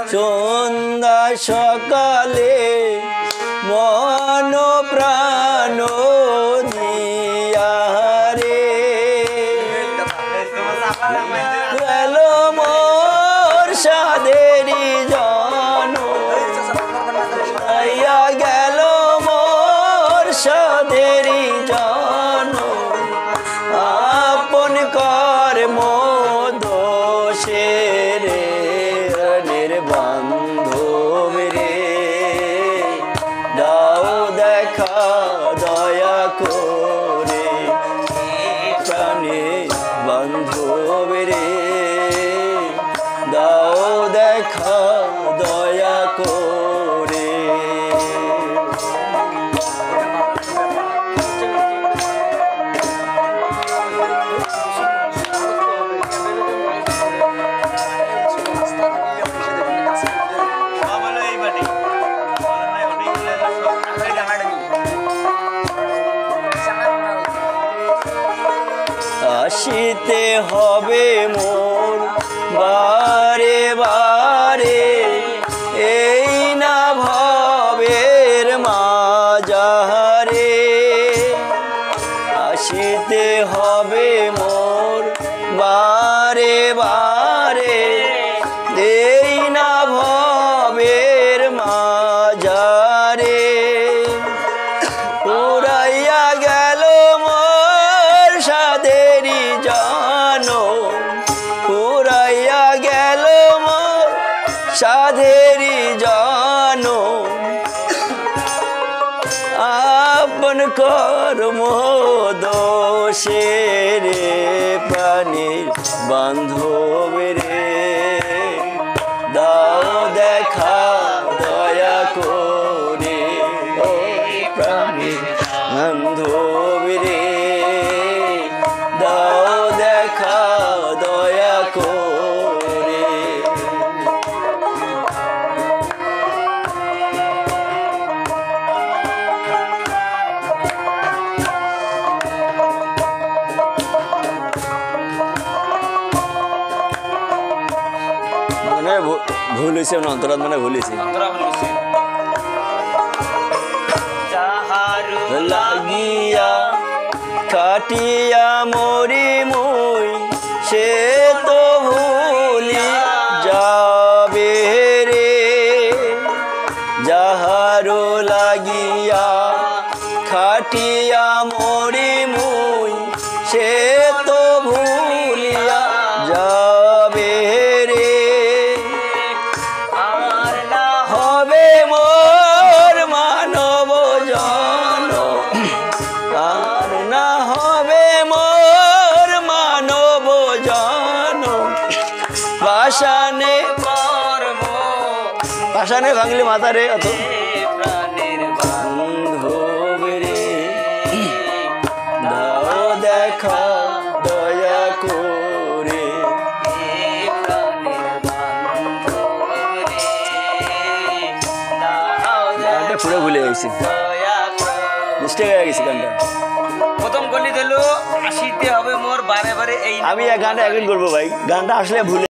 সন্ধ্যা সকালে মন প্রাণ দিয়া রে গেল মোর সাদেরি জন আইয়া গেল মোর সাদেরি জন আপন কর্ম দোষে রে নির্বান্ধব রে দাও দেখা দয়া করে প্রাণে বান্ধব রে দাও দেখা দয়া করে আসিতে হবে মোর বারে বারে এই না ভবের মাঝারে আসিতে হবে মোর বারে বারে এই না ভবের মাঝারে উড়াইয়া গেল মোর সাদেরি জন উড়াইয়া গেল মোর সাদেরি জন আপন কর্ম দোষে রে প্রাণীর বান্ধব রে দাও দেখা দয়া করে ও প্রাণীর বান্ধব রে দাও দেখা দয়া করে মানে ভুল হয়েছে অন্তরাত মানে ভুল হয়েছে লাগিয়া কাটিয়া মরি মুই সে তো ভুলি যাবে রে যাহারো লাগিয়া খাটিয়া মরি মুই সে তো ভুলিয়া যাবে রে আর না হবে মোর মানব জন আর না হবে মোর মানব জন পাশানে কর্ম পাশানে ভাঙলি মাথা রে অত প্রাণের বান্ধব রে দাও দেখা দয়া করে গানটা পুরো ভুলে গেছি মিস্টেক হয়ে গেছি গানটা প্রথম গলি দিল আসিতে হবে মোর বারে বারে এই আমি এই গানটা এখন করবো ভাই গানটা আসলে ভুলে